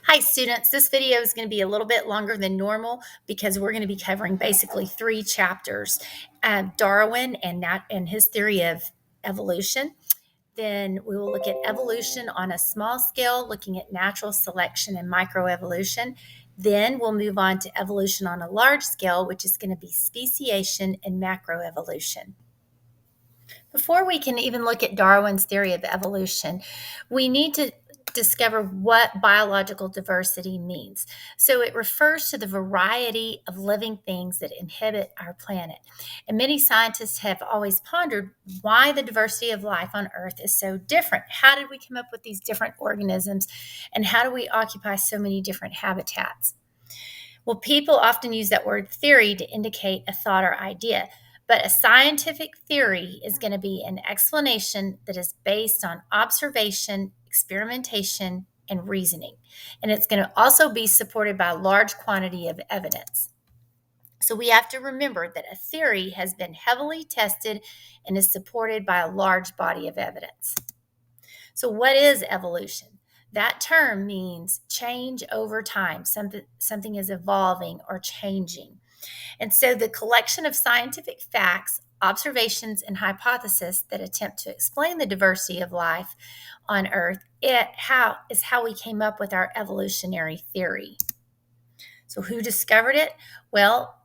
Hi students, this video is going to be a little bit longer than normal because we're going to be covering basically three chapters, Darwin and his theory of evolution. Then we will look at evolution on a small scale, looking at natural selection and microevolution. Then we'll move on to evolution on a large scale, which is going to be speciation and macroevolution. Before we can even look at Darwin's theory of evolution, we need to discover what biological diversity means. So it refers to the variety of living things that inhabit our planet. And many scientists have always pondered why the diversity of life on Earth is so different. How did we come up with these different organisms? And how do we occupy so many different habitats? Well, people often use that word theory to indicate a thought or idea, but a scientific theory is going to be an explanation that is based on observation, experimentation, and reasoning. And it's going to also be supported by a large quantity of evidence. So we have to remember that a theory has been heavily tested and is supported by a large body of evidence. So, what is evolution? That term means change over time. Something is evolving or changing. And so the collection of scientific facts, observations, and hypotheses that attempt to explain the diversity of life on Earth is how we came up with our evolutionary theory. So who discovered it? Well,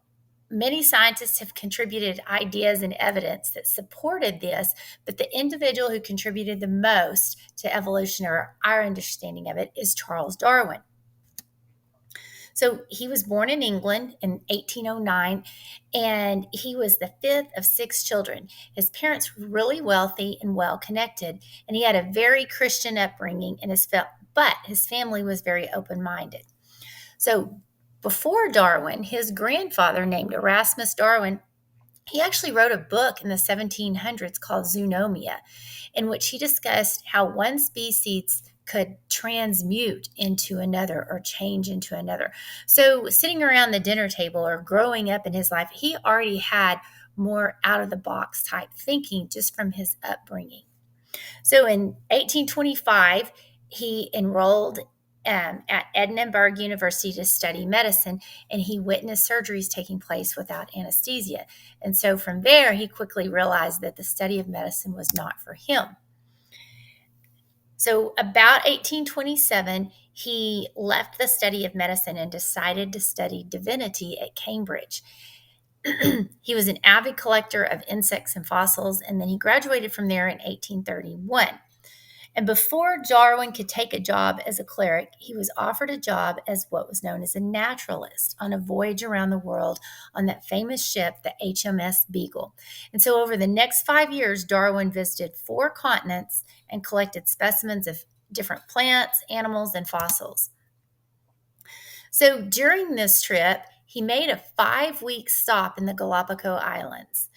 many scientists have contributed ideas and evidence that supported this, but the individual who contributed the most to evolution, or our understanding of it, is Charles Darwin. So he was born in England in 1809, and he was the fifth of six children. His parents were really wealthy and well connected, and he had a very Christian upbringing, but his family was very open minded. So before Darwin, his grandfather, named Erasmus Darwin, he actually wrote a book in the 1700s called Zoonomia, in which he discussed how one species could transmute into another or change into another. So, sitting around the dinner table or growing up in his life, he already had more out of the box type thinking just from his upbringing. So, in 1825, he enrolled at Edinburgh University to study medicine, and he witnessed surgeries taking place without anesthesia. And so from there, he quickly realized that the study of medicine was not for him. So about 1827, he left the study of medicine and decided to study divinity at Cambridge. He was an avid collector of insects and fossils, and then he graduated from there in 1831. And before Darwin could take a job as a cleric, he was offered a job as what was known as a naturalist on a voyage around the world on that famous ship, the HMS Beagle. And so over the next 5 years, Darwin visited 4 continents and collected specimens of different plants, animals, and fossils. So during this trip, he made a 5-week stop in the Galapagos Islands.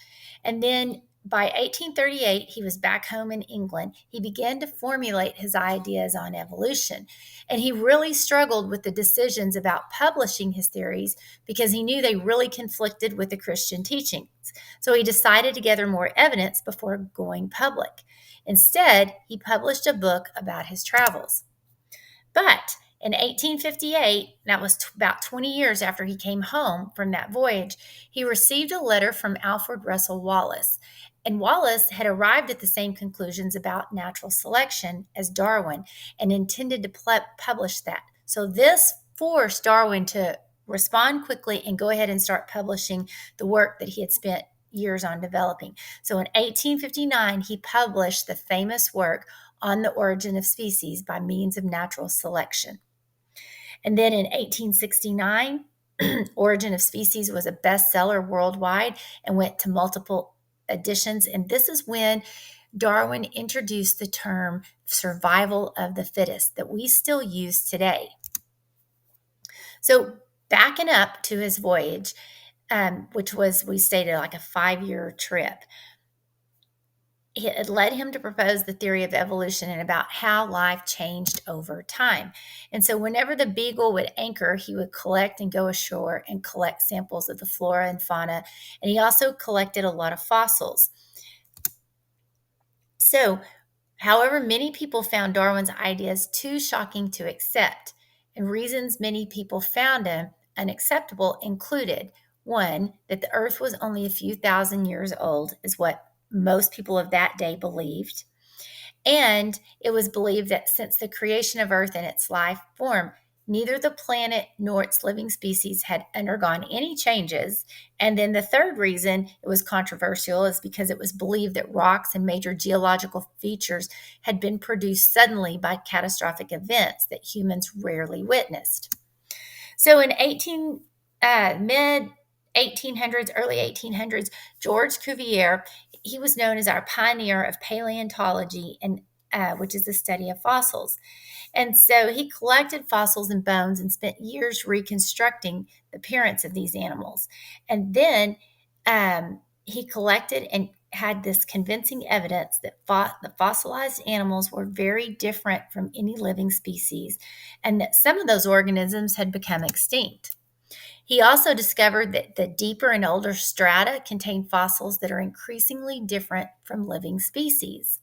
And then by 1838, he was back home in England. He began to formulate his ideas on evolution. And he really struggled with the decisions about publishing his theories because he knew they really conflicted with the Christian teachings. So he decided to gather more evidence before going public. Instead, he published a book about his travels. But in 1858, that was about 20 years after he came home from that voyage, he received a letter from Alfred Russel Wallace. And Wallace had arrived at the same conclusions about natural selection as Darwin and intended to publish that. So this forced Darwin to respond quickly and go ahead and start publishing the work that he had spent years on developing. So in 1859, he published the famous work on the origin of species by means of natural selection. And then in 1869, Origin of Species was a bestseller worldwide and went to multiple editions. And this is when Darwin introduced the term survival of the fittest that we still use today. So backing up to his voyage, which was, we stated, like a 5-year trip, it led him to propose the theory of evolution and about how life changed over time. And so whenever the Beagle would anchor, he would collect and go ashore and collect samples of the flora and fauna. And he also collected a lot of fossils. So, however, many people found Darwin's ideas too shocking to accept. And reasons many people found him unacceptable included one, that the earth was only a few thousand years old, is what most people of that day believed. And it was believed that since the creation of Earth and its life form, neither the planet nor its living species had undergone any changes. And then the third reason it was controversial is because it was believed that rocks and major geological features had been produced suddenly by catastrophic events that humans rarely witnessed. So in mid 1800s, early 1800s, George Cuvier, he was known as our pioneer of paleontology, and which is the study of fossils. And so he collected fossils and bones and spent years reconstructing the appearance of these animals. And then he collected and had this convincing evidence that the fossilized animals were very different from any living species and that some of those organisms had become extinct. He also discovered that the deeper and older strata contain fossils that are increasingly different from living species.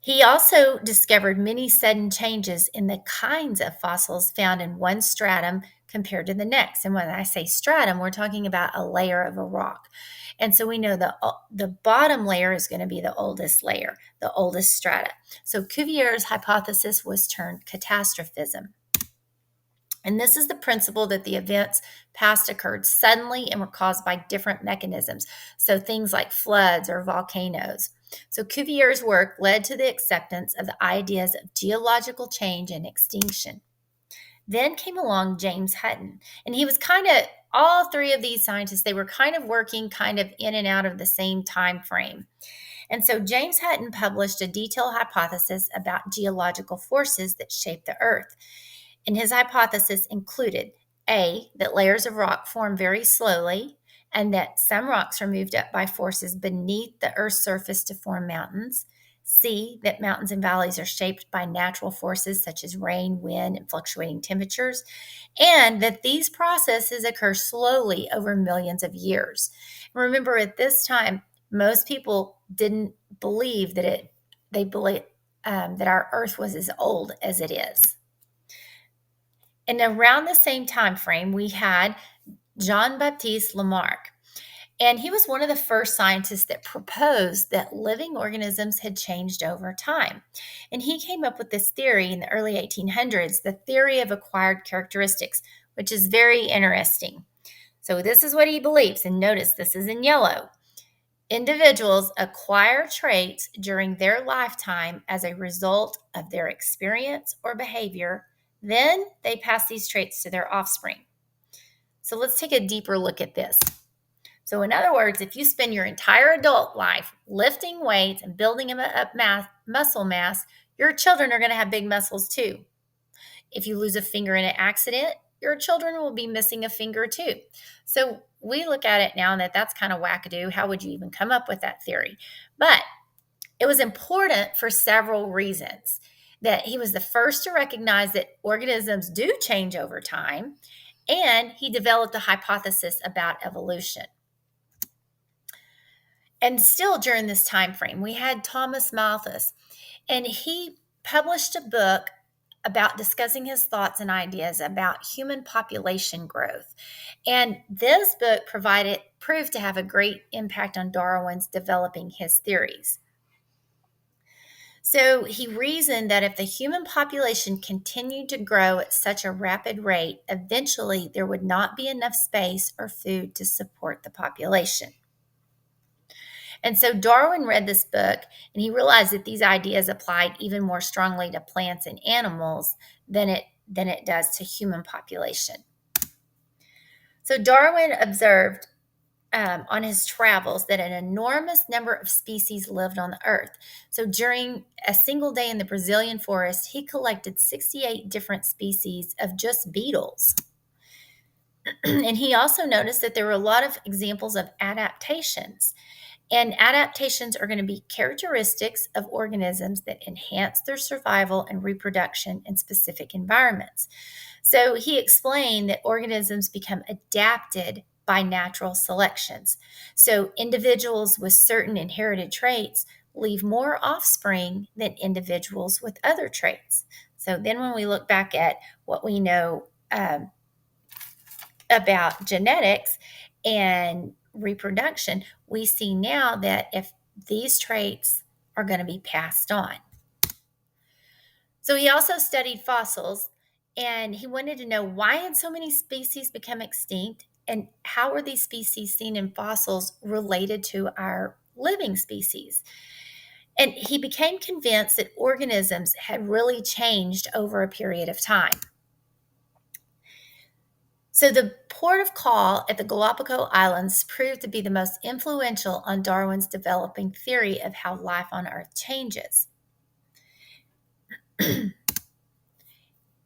He also discovered many sudden changes in the kinds of fossils found in one stratum compared to the next. And when I say stratum, we're talking about a layer of a rock. And so we know the bottom layer is going to be the oldest layer, the oldest strata. So Cuvier's hypothesis was termed catastrophism. And this is the principle that the events past occurred suddenly and were caused by different mechanisms. So things like floods or volcanoes. So Cuvier's work led to the acceptance of the ideas of geological change and extinction. Then came along James Hutton, and he was kind of all three of these scientists, they were kind of working kind of in and out of the same time frame. And so James Hutton published a detailed hypothesis about geological forces that shape the earth. And his hypothesis included A, that layers of rock form very slowly, and that some rocks are moved up by forces beneath the Earth's surface to form mountains. C, that mountains and valleys are shaped by natural forces such as rain, wind, and fluctuating temperatures, and that these processes occur slowly over millions of years. Remember, at this time, most people didn't believe they believe that our Earth was as old as it is. And around the same time frame, we had Jean-Baptiste Lamarck. And he was one of the first scientists that proposed that living organisms had changed over time. And he came up with this theory in the early 1800s, the theory of acquired characteristics, which is very interesting. So, this is what he believes. And notice this is in yellow. Individuals acquire traits during their lifetime as a result of their experience or behavior. Then they pass these traits to their offspring. So let's take a deeper look at this. So, in other words, if you spend your entire adult life lifting weights and building up muscle mass, your children are going to have big muscles too. If you lose a finger in an accident, your children will be missing a finger too. So we look at it now and that's kind of wackadoo. How would you even come up with that theory? But it was important for several reasons. That he was the first to recognize that organisms do change over time, and he developed a hypothesis about evolution. And still during this time frame, we had Thomas Malthus, and he published a book about discussing his thoughts and ideas about human population growth. And this book proved to have a great impact on Darwin's developing his theories. So he reasoned that if the human population continued to grow at such a rapid rate, eventually there would not be enough space or food to support the population. And so Darwin read this book and he realized that these ideas applied even more strongly to plants and animals than it does to human population. So Darwin observed on his travels that an enormous number of species lived on the earth. So during a single day in the Brazilian forest, he collected 68 different species of just beetles. And he also noticed that there were a lot of examples of adaptations. And adaptations are going to be characteristics of organisms that enhance their survival and reproduction in specific environments. So he explained that organisms become adapted by natural selections. So individuals with certain inherited traits leave more offspring than individuals with other traits. So then when we look back at what we know about genetics and reproduction, we see now that if these traits are going to be passed on. So he also studied fossils, and he wanted to know why had so many species become extinct and how were these species seen in fossils related to our living species. And he became convinced that organisms had really changed over a period of time. So the port of call at the Galapagos Islands proved to be the most influential on Darwin's developing theory of how life on Earth changes.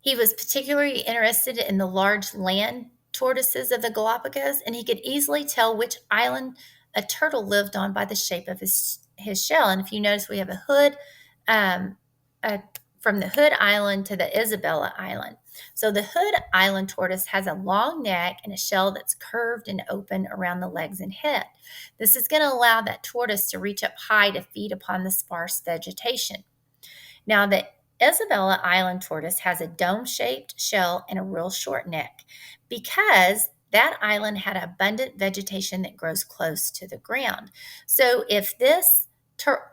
He was particularly interested in the large land tortoises of the Galapagos, and he could easily tell which island a turtle lived on by the shape of his shell. And if you notice, we have a hood um, from the Hood Island to the Isabella Island. So the Hood Island tortoise has a long neck and a shell that's curved and open around the legs and head. This is going to allow that tortoise to reach up high to feed upon the sparse vegetation. Now, the Isabella Island tortoise has a dome-shaped shell and a real short neck because that island had abundant vegetation that grows close to the ground. So if this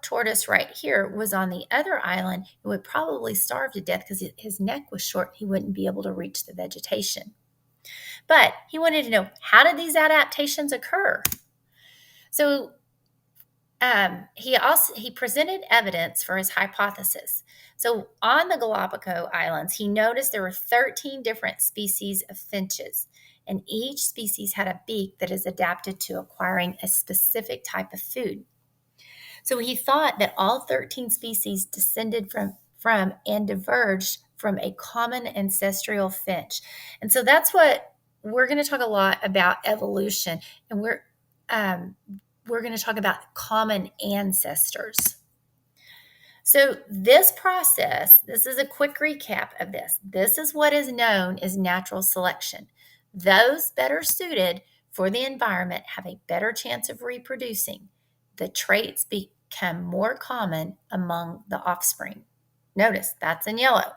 tortoise right here was on the other island, it would probably starve to death because his neck was short. He wouldn't be able to reach the vegetation. But he wanted to know, how did these adaptations occur? So he presented evidence for his hypothesis. So on the Galapagos Islands, he noticed there were 13 different species of finches, and each species had a beak that is adapted to acquiring a specific type of food. So he thought that all 13 species descended from and diverged from a common ancestral finch. And so that's what we're going to talk a lot about evolution, and we're going to talk about common ancestors. So this process, this is a quick recap of this. This is what is known as natural selection. Those better suited for the environment have a better chance of reproducing. The traits become more common among the offspring. Notice that's in yellow.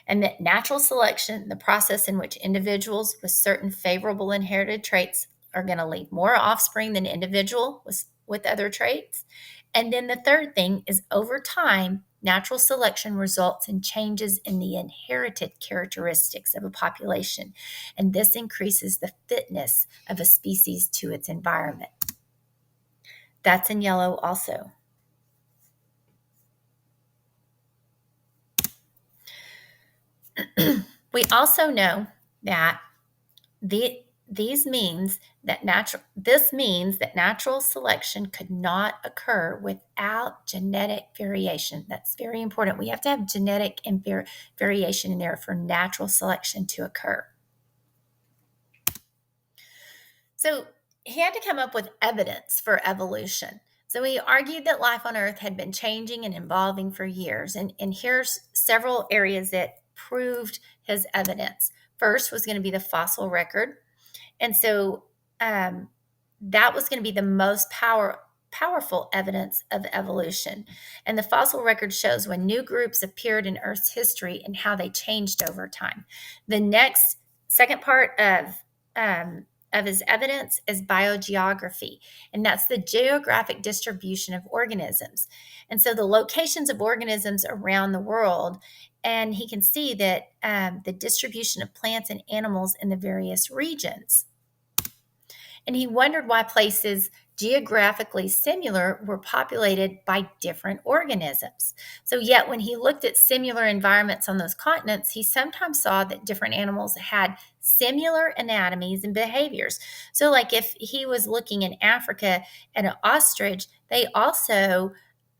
And that natural selection, the process in which individuals with certain favorable inherited traits are going to leave more offspring than individual with other traits. And then the third thing is, over time, natural selection results in changes in the inherited characteristics of a population, and this increases the fitness of a species to its environment. That's in yellow also. We also know that this means that natural selection could not occur without genetic variation. That's very important. We have to have genetic and variation in there for natural selection to occur. So he had to come up with evidence for evolution. So he argued that life on Earth had been changing and evolving for years. And here's several areas that proved his evidence. First was going to be the fossil record. And so that was going to be the most powerful evidence of evolution. And the fossil record shows when new groups appeared in Earth's history and how they changed over time. The second part of his evidence is biogeography, and that's the geographic distribution of organisms. And so the locations of organisms around the world, and he can see that the distribution of plants and animals in the various regions. And he wondered why places geographically similar were populated by different organisms. So yet when he looked at similar environments on those continents, he sometimes saw that different animals had similar anatomies and behaviors. So like if he was looking in Africa at an ostrich, they also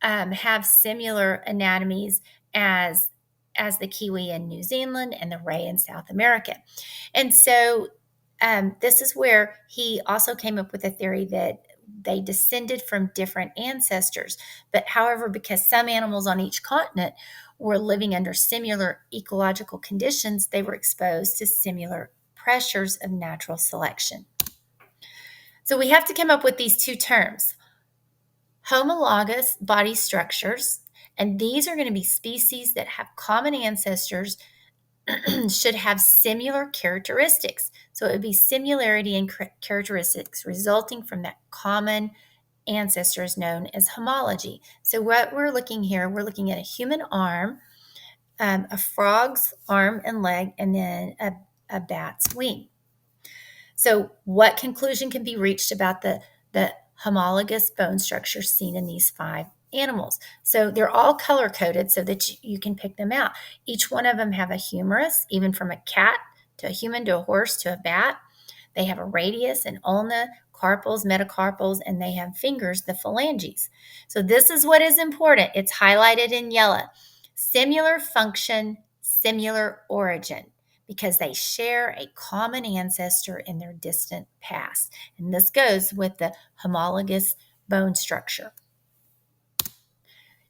have similar anatomies as the kiwi in New Zealand and the ray in South America. And so this is where he also came up with a theory that they descended from different ancestors. But however, because some animals on each continent were living under similar ecological conditions, they were exposed to similar pressures of natural selection. So we have to come up with these two terms: homologous body structures And these are going to be species that have common ancestors, should have similar characteristics. So it would be similarity in characteristics resulting from that common ancestors known as homology. So what we're looking here, we're looking at a human arm, a frog's arm and leg, and then a bat's wing. So what conclusion can be reached about the homologous bone structure seen in these 5 animals? So they're all color coded so that you can pick them out. Each one of them have a humerus, even from a cat to a human to a horse to a bat. They have a radius, an ulna, carpals, metacarpals, and they have fingers, the phalanges. So this is what is important. It's highlighted in yellow. Similar function, similar origin, because they share a common ancestor in their distant past. And this goes with the homologous bone structure.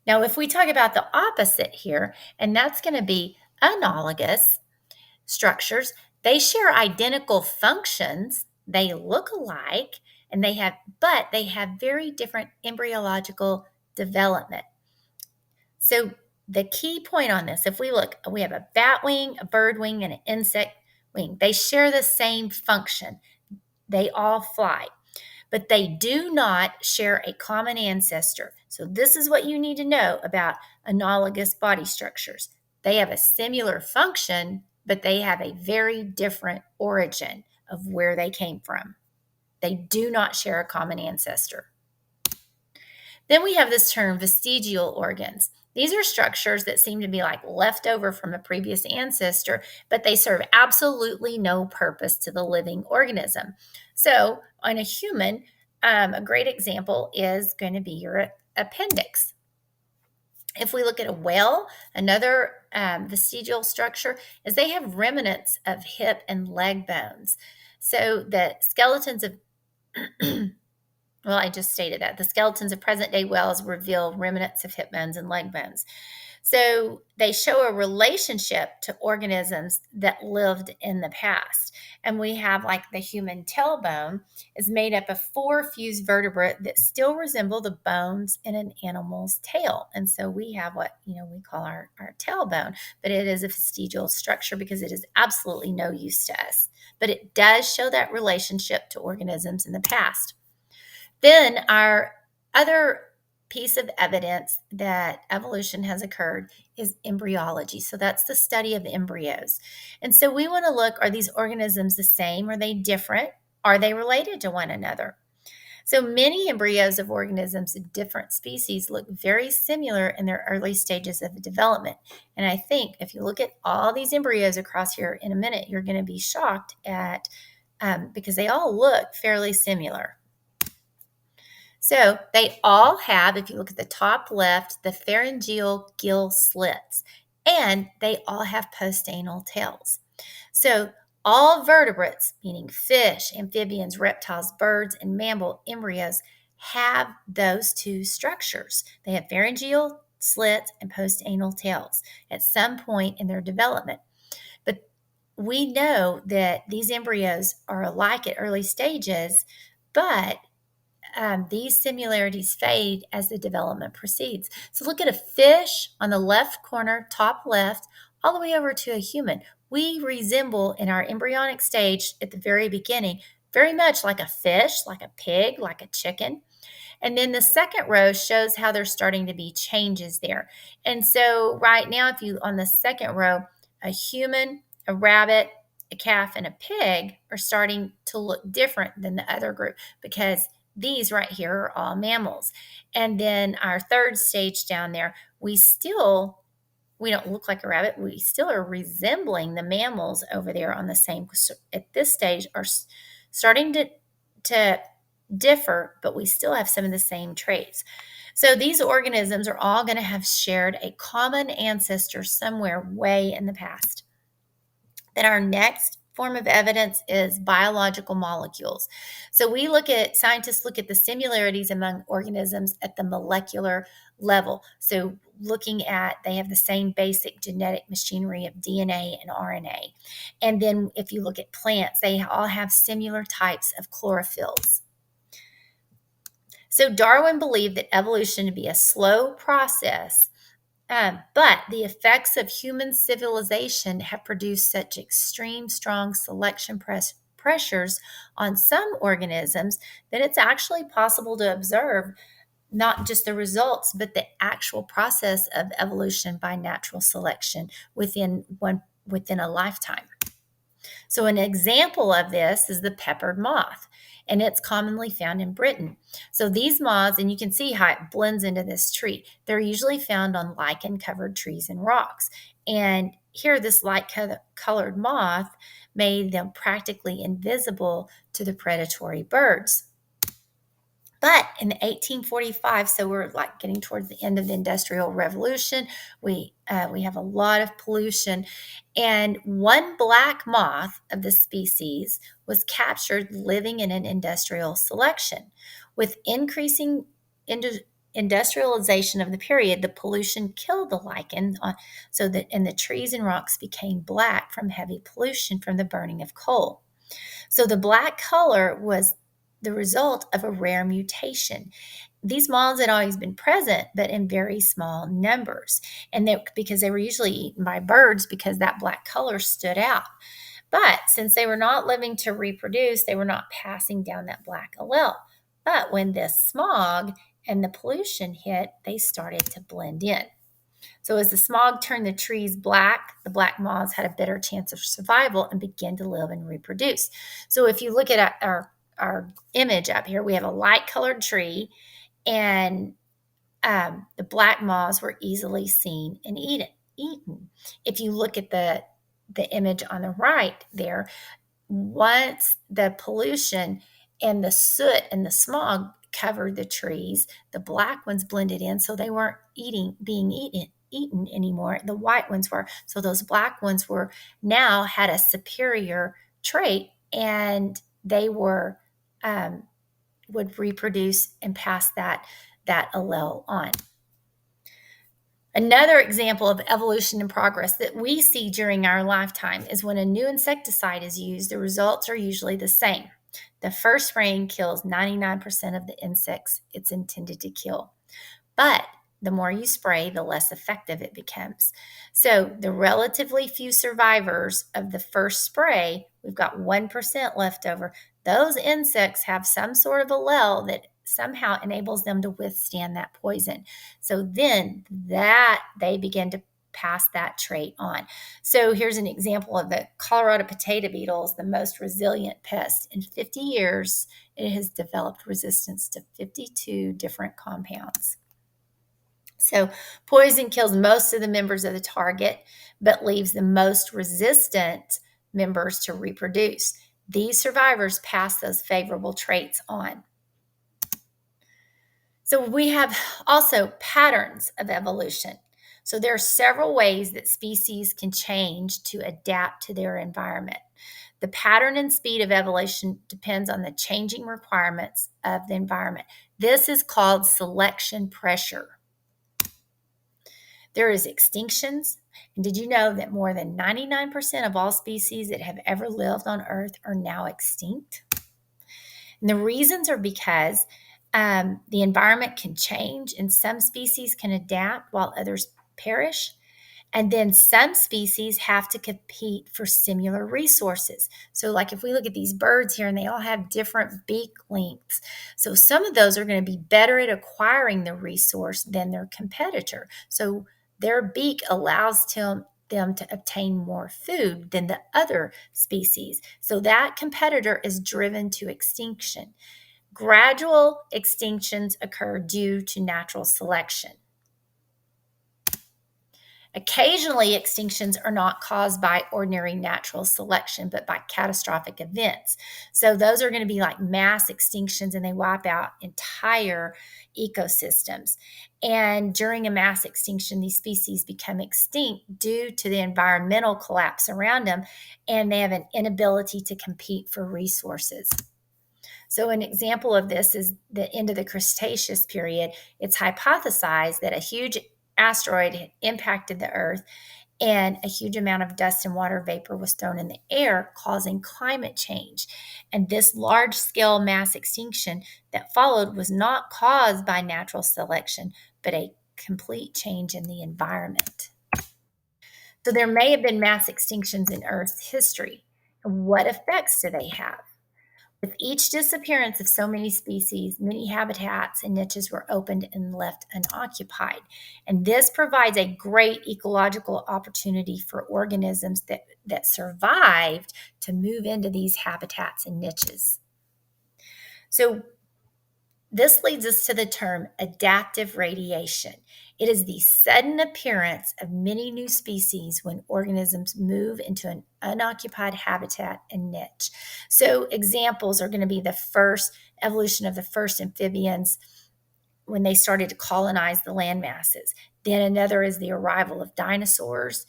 Now, if we talk about the opposite here, and that's going to be analogous structures, they share identical functions, they look alike, and but they have very different embryological development. So the key point on this, if we look, we have a bat wing, a bird wing, and an insect wing. They share the same function. They all fly, but they do not share a common ancestor. So this is what you need to know about analogous body structures. They have a similar function, but they have a very different origin of where they came from. They do not share a common ancestor. Then we have this term vestigial organs. These are structures that seem to be like left over from a previous ancestor, but they serve absolutely no purpose to the living organism. So, on a human, a great example is going to be your appendix. If we look at a whale, another vestigial structure is they have remnants of hip and leg bones. So, the skeletons of well, I just stated that. The skeletons of present day whales reveal remnants of hip bones and leg bones. So they show a relationship to organisms that lived in the past. And we have like the human tailbone is made up of 4 fused vertebrae that still resemble the bones in an animal's tail. And so we have what we call our tailbone, but it is a vestigial structure because it is absolutely no use to us. But it does show that relationship to organisms in the past. Then our other piece of evidence that evolution has occurred is embryology. So that's the study of embryos. And so we want to look, are these organisms the same? Are they different? Are they related to one another? So many embryos of organisms of different species look very similar in their early stages of development. And I think if you look at all these embryos across here in a minute, you're going to be shocked at because they all look fairly similar. So they all have, if you look at the top left, the pharyngeal gill slits, and they all have postanal tails. So all vertebrates, meaning fish, amphibians, reptiles, birds, and mammal embryos, have those 2 structures. They have pharyngeal slits and postanal tails at some point in their development. But we know that these embryos are alike at early stages, but these similarities fade as the development proceeds. So look at a fish on the left corner, top left, all the way over to a human. We resemble in our embryonic stage at the very beginning, very much like a fish, like a pig, like a chicken. And then the second row shows how there's starting to be changes there. And so right now, if you on the second row, a human, a rabbit, a calf, and a pig are starting to look different than the other group because these right here are all mammals. And then our third stage down there, we don't look like a rabbit. We still are resembling the mammals over there on the same, at this stage, are starting to differ, but we still have some of the same traits. So these organisms are all going to have shared a common ancestor somewhere way in the past. Then our next form of evidence is biological molecules. So scientists look at the similarities among organisms at the molecular level. So they have the same basic genetic machinery of DNA and RNA. And then if you look at plants, they all have similar types of chlorophylls. So Darwin believed that evolution to be a slow process But the effects of human civilization have produced such extreme, strong selection pressures on some organisms that it's actually possible to observe not just the results, but the actual process of evolution by natural selection within a lifetime. So, an example of this is the peppered moth, and it's commonly found in Britain. So, these moths, and you can see how it blends into this tree, they're usually found on lichen covered trees and rocks. And here, this light colored moth made them practically invisible to the predatory birds. But in 1845, so we're like getting towards the end of the Industrial Revolution, we have a lot of pollution, and one black moth of the species was captured living in an industrial selection. With increasing industrialization of the period, the pollution killed the lichen, and the trees and rocks became black from heavy pollution from the burning of coal. So the black color was the result of a rare mutation. These moths had always been present, but in very small numbers, and because they were usually eaten by birds because that black color stood out. But since they were not living to reproduce, they were not passing down that black allele. But when this smog and the pollution hit, they started to blend in. So as the smog turned the trees black, the black moths had a better chance of survival and began to live and reproduce. So if you look at our image up here, we have a light colored tree, and the black moths were easily seen and eaten. If you look at the image on the right there, once the pollution and the soot and the smog covered the trees, the black ones blended in, so they weren't being eaten anymore. The white ones were. So those black ones were now had a superior trait, and they would reproduce and pass that allele on. Another example of evolution and progress that we see during our lifetime is when a new insecticide is used, the results are usually the same. The first spraying kills 99% of the insects it's intended to kill. But the more you spray, the less effective it becomes. So the relatively few survivors of the first spray, we've got 1% left over. Those insects have some sort of allele that somehow enables them to withstand that poison. So then that they begin to pass that trait on. So here's an example of the Colorado potato beetle, the most resilient pest. In 50 years, it has developed resistance to 52 different compounds. So poison kills most of the members of the target, but leaves the most resistant members to reproduce. These survivors pass those favorable traits on. So we have also patterns of evolution. So there are several ways that species can change to adapt to their environment. The pattern and speed of evolution depends on the changing requirements of the environment. This is called selection pressure. There is extinctions. And did you know that more than 99% of all species that have ever lived on Earth are now extinct? And the reasons are because the environment can change, and some species can adapt while others perish. And then some species have to compete for similar resources. So, like if we look at these birds here, and they all have different beak lengths. So, some of those are going to be better at acquiring the resource than their competitor. So, their beak allows them to obtain more food than the other species. So, that competitor is driven to extinction. Gradual extinctions occur due to natural selection. Occasionally, extinctions are not caused by ordinary natural selection, but by catastrophic events. So, those are going to be like mass extinctions, and they wipe out entire ecosystems. And during a mass extinction, these species become extinct due to the environmental collapse around them, and they have an inability to compete for resources. So, an example of this is the end of the Cretaceous period. It's hypothesized that a huge asteroid had impacted the Earth, and a huge amount of dust and water vapor was thrown in the air, causing climate change. And this large scale mass extinction that followed was not caused by natural selection, but a complete change in the environment. So there may have been mass extinctions in Earth's history. And what effects do they have? With each disappearance of so many species, many habitats and niches were opened and left unoccupied. And this provides a great ecological opportunity for organisms that survived to move into these habitats and niches. So this leads us to the term adaptive radiation. It is the sudden appearance of many new species when organisms move into an unoccupied habitat and niche. So, examples are going to be the first evolution of the first amphibians when they started to colonize the land masses. Then another is the arrival of dinosaurs,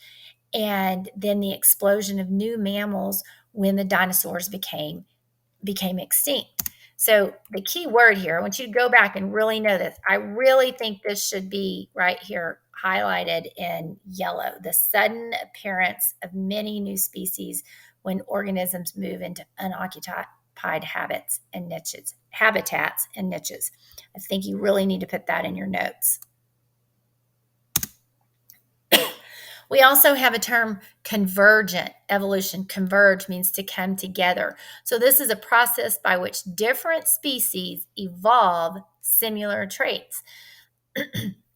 and then the explosion of new mammals when the dinosaurs became extinct. So the key word here, I want you to go back and really know this. I really think this should be right here highlighted in yellow. The sudden appearance of many new species when organisms move into unoccupied habitats and niches. I think you really need to put that in your notes. We also have a term convergent evolution. Converge means to come together. So, this is a process by which different species evolve similar traits.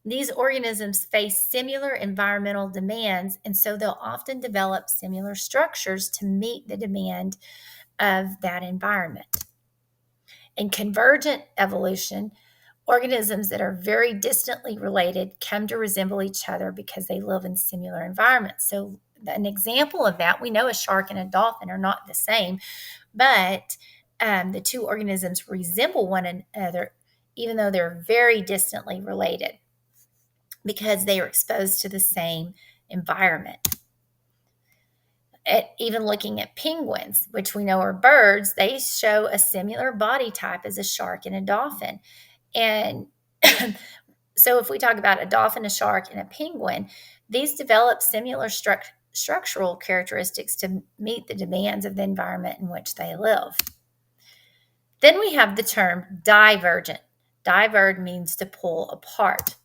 These organisms face similar environmental demands, and so they'll often develop similar structures to meet the demand of that environment. In convergent evolution, organisms that are very distantly related come to resemble each other because they live in similar environments. So, an example of that, we know a shark and a dolphin are not the same, but the two organisms resemble one another, even though they're very distantly related because they are exposed to the same environment. Even looking at penguins, which we know are birds, they show a similar body type as a shark and a dolphin. And so, if we talk about a dolphin, a shark, and a penguin, these develop similar structural characteristics to meet the demands of the environment in which they live. Then we have the term divergent. Diverge means to pull apart.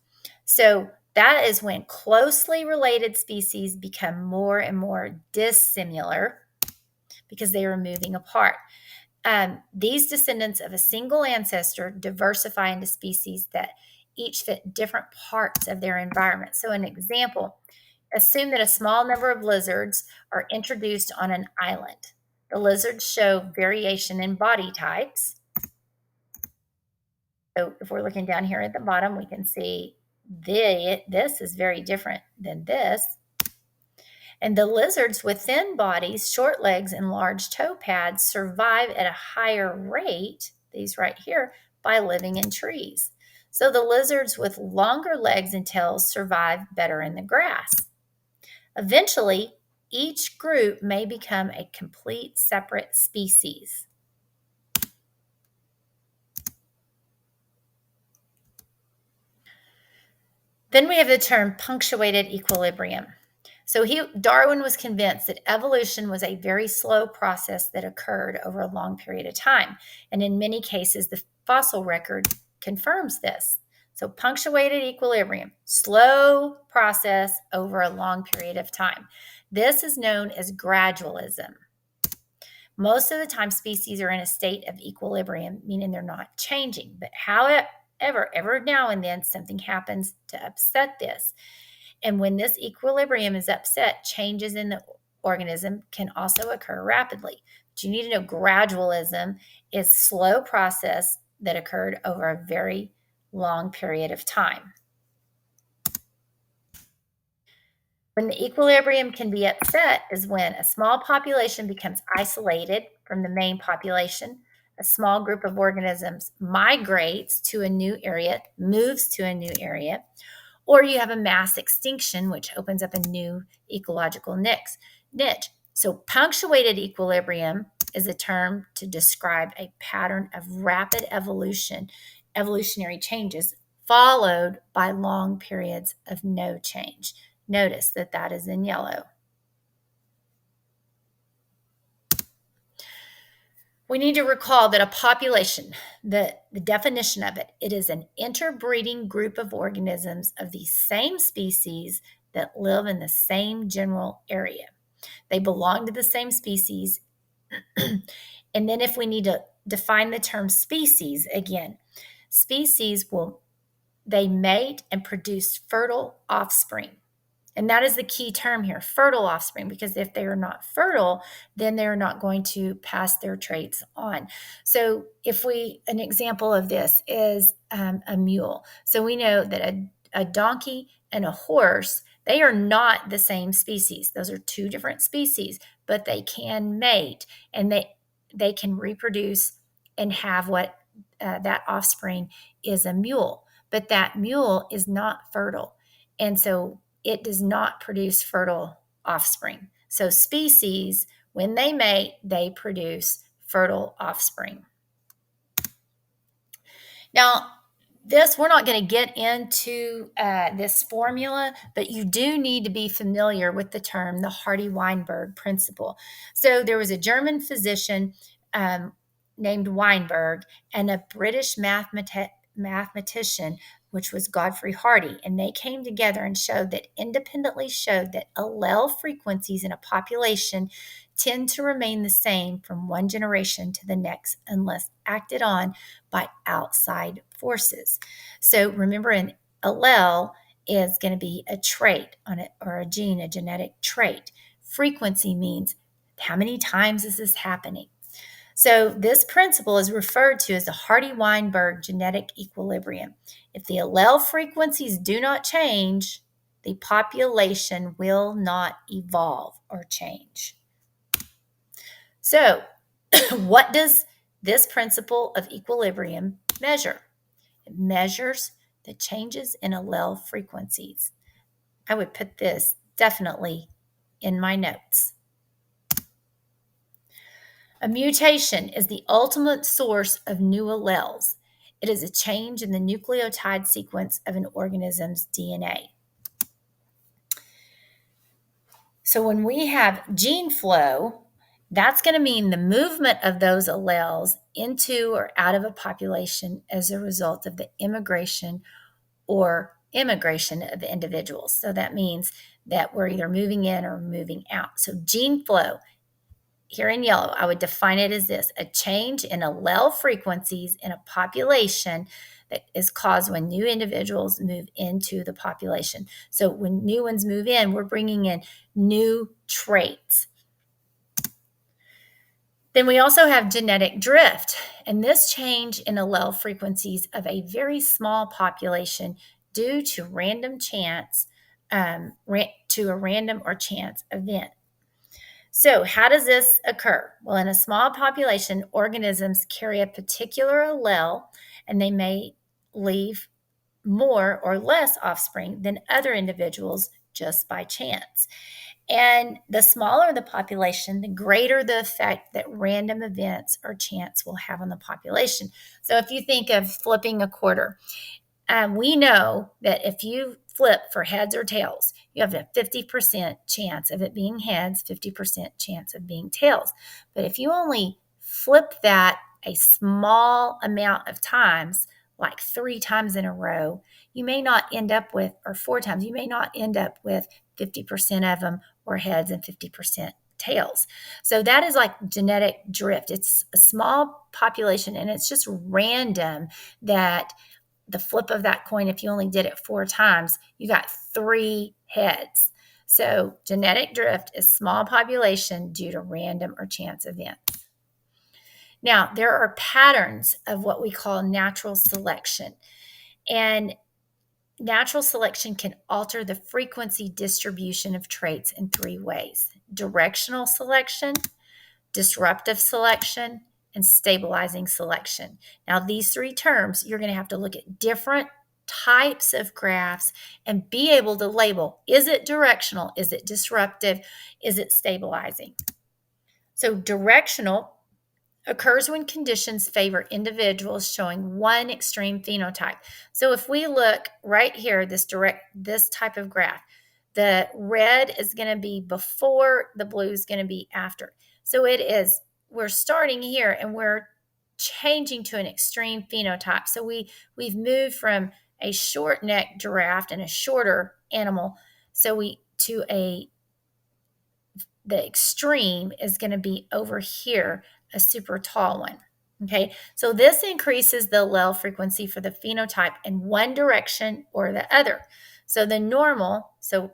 So, that is when closely related species become more and more dissimilar because they are moving apart. These descendants of a single ancestor diversify into species that each fit different parts of their environment. So, an example, assume that a small number of lizards are introduced on an island. The lizards show variation in body types. So, if we're looking down here at the bottom, we can see this is very different than this. And the lizards with thin bodies, short legs, and large toe pads survive at a higher rate, these right here, by living in trees. So the lizards with longer legs and tails survive better in the grass. Eventually, each group may become a complete separate species. Then we have the term punctuated equilibrium. So Darwin was convinced that evolution was a very slow process that occurred over a long period of time. And in many cases, the fossil record confirms this. So punctuated equilibrium, slow process over a long period of time. This is known as gradualism. Most of the time, species are in a state of equilibrium, meaning they're not changing. But however, every now and then, something happens to upset this. And when this equilibrium is upset, changes in the organism can also occur rapidly. But you need to know gradualism is slow process that occurred over a very long period of time. When the equilibrium can be upset is when a small population becomes isolated from the main population, a small group of organisms migrates to a new area, moves to a new area, or you have a mass extinction, which opens up a new ecological niche. So punctuated equilibrium is a term to describe a pattern of rapid evolutionary changes, followed by long periods of no change. Notice that is in yellow. We need to recall that a population, the definition of it, it is an interbreeding group of organisms of the same species that live in the same general area. They belong to the same species. And then if we need to define the term species again, species they mate and produce fertile offspring. And that is the key term here, fertile offspring, because if they are not fertile, then they're not going to pass their traits on. So, an example of this is a mule. So, we know that a donkey and a horse, they are not the same species. Those are two different species, but they can mate and they can reproduce and have what that offspring is a mule. But that mule is not fertile. And so, it does not produce fertile offspring. So species, when they mate, they produce fertile offspring. Now, we're not going to get into this formula, but you do need to be familiar with the term the Hardy-Weinberg principle. So there was a German physician named Weinberg and a British mathematician, which was Godfrey Hardy, and they came together and independently showed that allele frequencies in a population tend to remain the same from one generation to the next unless acted on by outside forces. So remember, an allele is going to be a trait on it, or a gene, a genetic trait. Frequency means how many times is this happening? So this principle is referred to as the Hardy-Weinberg genetic equilibrium. If the allele frequencies do not change, the population will not evolve or change. So, what does this principle of equilibrium measure? It measures the changes in allele frequencies. I would put this definitely in my notes. A mutation is the ultimate source of new alleles. It is a change in the nucleotide sequence of an organism's DNA. So when we have gene flow, that's going to mean the movement of those alleles into or out of a population as a result of the immigration or immigration of individuals. So that means that we're either moving in or moving out. So gene flow, here in yellow, I would define it as this: a change in allele frequencies in a population that is caused when new individuals move into the population. So when new ones move in, we're bringing in new traits. Then we also have genetic drift, and this change in allele frequencies of a very small population due to random chance, to a random or chance event. So, how does this occur? Well, in a small population, organisms carry a particular allele, and they may leave more or less offspring than other individuals just by chance. And the smaller the population, the greater the effect that random events or chance will have on the population. So, if you think of flipping a quarter, we know that if you flip for heads or tails, you have a 50% chance of it being heads, 50% chance of being tails. But if you only flip that a small amount of times, like 3 times in a row, you may not end up with, or 4 times, you may not end up with 50% of them were heads and 50% tails. So that is like genetic drift. It's a small population and it's just random that the flip of that coin, if you only did it 4 times, you got 3 heads. So genetic drift is small population due to random or chance events. Now, there are patterns of what we call natural selection. And natural selection can alter the frequency distribution of traits in 3 ways: directional selection, disruptive selection, and stabilizing selection. Now, these 3 terms, you're going to have to look at different types of graphs and be able to label: is it directional? Is it disruptive? Is it stabilizing? So, directional occurs when conditions favor individuals showing one extreme phenotype. So if we look right here, this type of graph, the red is going to be before, the blue is going to be after. So it is we're starting here and we're changing to an extreme phenotype. So we've moved from a short necked giraffe and a shorter animal. So the extreme is going to be over here, a super tall one. Okay, so this increases the allele frequency for the phenotype in one direction or the other. So the normal, so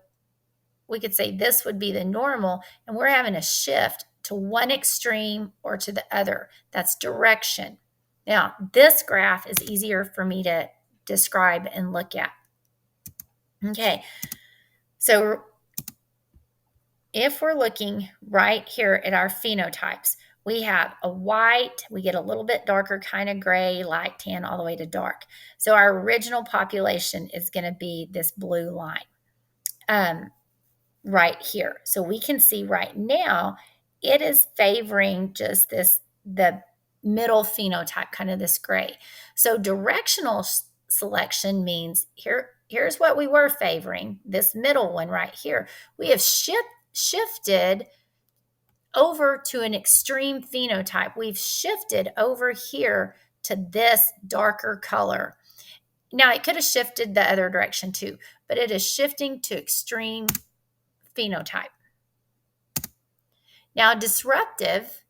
we could say this would be the normal, and we're having a shift to one extreme or to the other. That's direction. Now, this graph is easier for me to describe and look at. Okay, so if we're looking right here at our phenotypes, we have a white, we get a little bit darker, kind of gray, light tan, all the way to dark. So our original population is going to be this blue line. Right here. So we can see right now it is favoring just the middle phenotype, kind of this gray. So directional selection means here's what we were favoring, this middle one right here. We have shifted over to an extreme phenotype. We've shifted over here to this darker color. Now, it could have shifted the other direction too, but it is shifting to extreme phenotype. Now, disruptive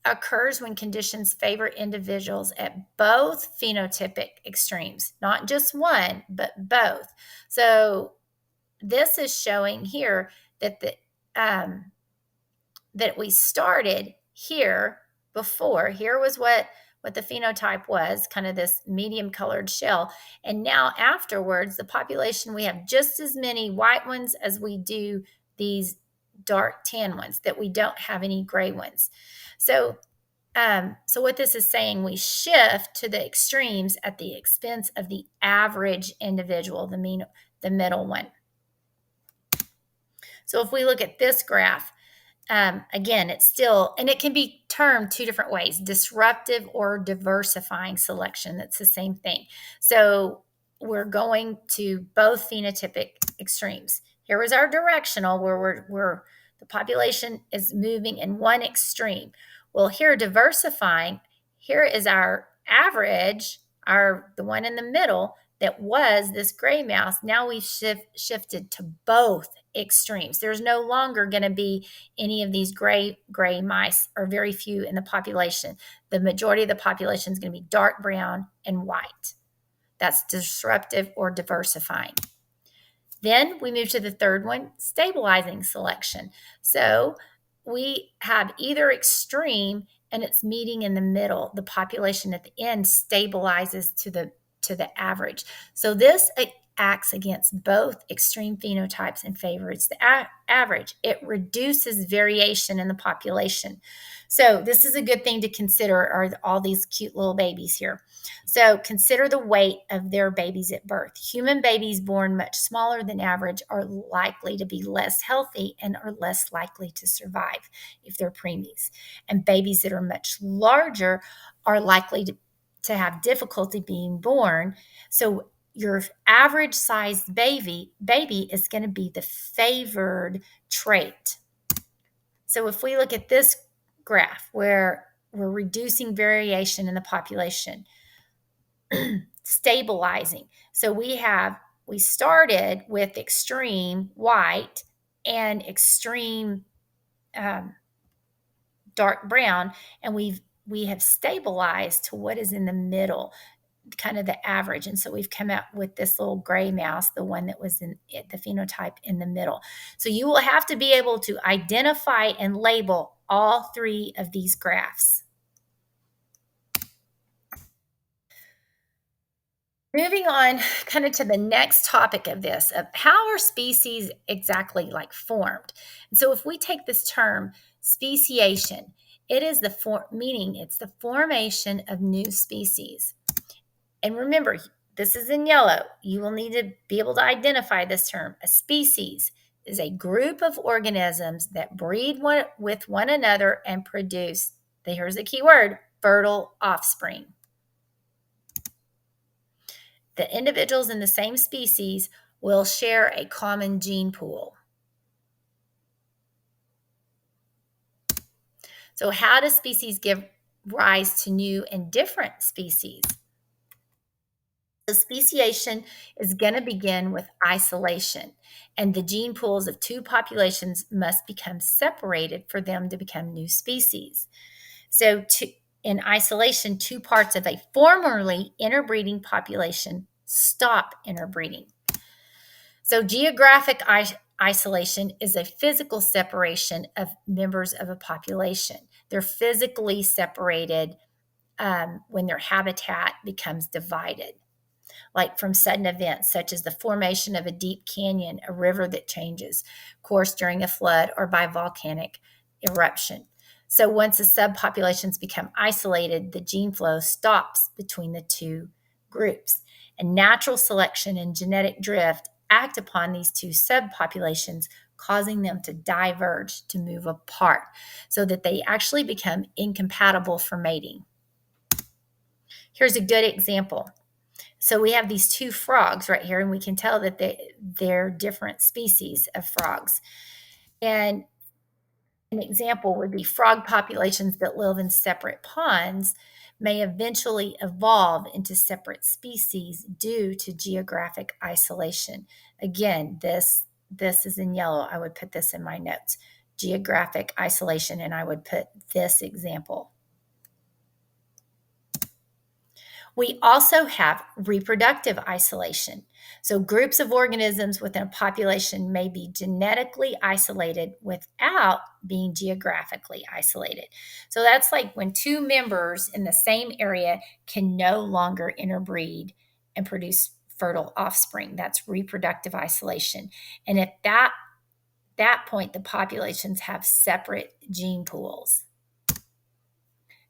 occurs when conditions favor individuals at both phenotypic extremes, not just one, but both. So this is showing here that that we started here before. Here was what the phenotype was, kind of this medium colored shell. And now afterwards, the population, we have just as many white ones as we do these dark tan ones, that we don't have any gray ones. So what this is saying, we shift to the extremes at the expense of the average individual, the middle one. So if we look at this graph, again, it's still, and it can be termed two different ways, disruptive or diversifying selection. That's the same thing. So we're going to both phenotypic extremes. Here was our directional, where the population is moving in one extreme. Well, here diversifying, here is our average, the one in the middle that was this gray mouse. Now we've shifted to both extremes. There's no longer going to be any of these gray mice, or very few in the population. The majority of the population is going to be dark brown and white. That's disruptive or diversifying. Then we move to the third one, stabilizing selection. So we have either extreme and it's meeting in the middle. The population at the end stabilizes to the average. So this acts against both extreme phenotypes and favors the average. It reduces variation in the population. So this is a good thing to consider, are all these cute little babies here. So consider the weight of their babies at birth. Human babies born much smaller than average are likely to be less healthy and are less likely to survive if they're preemies. And babies that are much larger are likely to have difficulty being born. So your average sized baby is going to be the favored trait. So if we look at this graph where we're reducing variation in the population, stabilizing. So we started with extreme white and extreme dark brown, and we have stabilized to what is in the middle, kind of the average. And so we've come out with this little gray mouse, the one that was in the phenotype in the middle. So you will have to be able to identify and label all three of these graphs. Moving on kind of to the next topic of this, of how are species exactly formed? And so if we take this term speciation, it is meaning it's the formation of new species. And remember, this is in yellow. You will need to be able to identify this term. A species is a group of organisms that breed with one another and produce, here's the key word, fertile offspring. The individuals in the same species will share a common gene pool. So how do species give rise to new and different species? So speciation is going to begin with isolation, and the gene pools of two populations must become separated for them to become new species. So, in isolation, two parts of a formerly interbreeding population stop interbreeding. So, geographic isolation is a physical separation of members of a population. They're physically separated when their habitat becomes divided, like from sudden events such as the formation of a deep canyon, a river that changes course during a flood, or by volcanic eruption. So once the subpopulations become isolated, the gene flow stops between the two groups. And natural selection and genetic drift act upon these two subpopulations, causing them to diverge, to move apart, so that they actually become incompatible for mating. Here's a good example. So we have these two frogs right here, and we can tell that they're different species of frogs. And an example would be frog populations that live in separate ponds may eventually evolve into separate species due to geographic isolation. Again, this is in yellow. I would put this in my notes. Geographic isolation, and I would put this example. We also have reproductive isolation. So, groups of organisms within a population may be genetically isolated without being geographically isolated. So, that's like when two members in the same area can no longer interbreed and produce fertile offspring. That's reproductive isolation. And at that point, the populations have separate gene pools.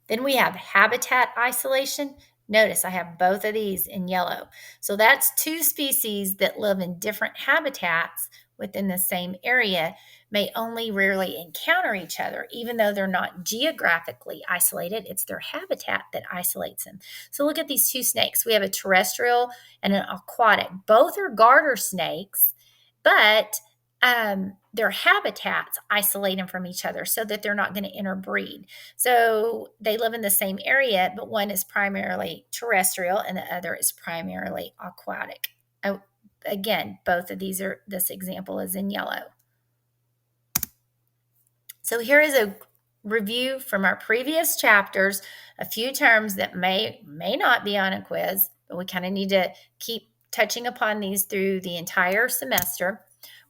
Then we have habitat isolation. Notice I have both of these in yellow. So that's two species that live in different habitats within the same area may only rarely encounter each other, even though they're not geographically isolated. It's their habitat that isolates them. So look at these two snakes. We have a terrestrial and an aquatic. Both are garter snakes, but their habitats isolate them from each other so that they're not going to interbreed. So they live in the same area, but one is primarily terrestrial and the other is primarily aquatic. Again, both of these this example is in yellow. So here is a review from our previous chapters, a few terms that may not be on a quiz, but we kind of need to keep touching upon these through the entire semester.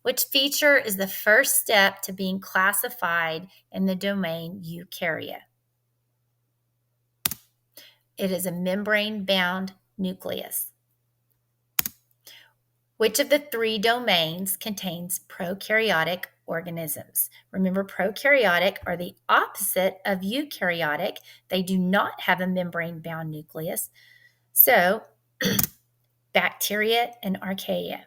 Which feature is the first step to being classified in the domain eukarya? It is a membrane-bound nucleus. Which of the three domains contains prokaryotic organisms? Remember, prokaryotic are the opposite of eukaryotic. They do not have a membrane-bound nucleus. So, bacteria and archaea.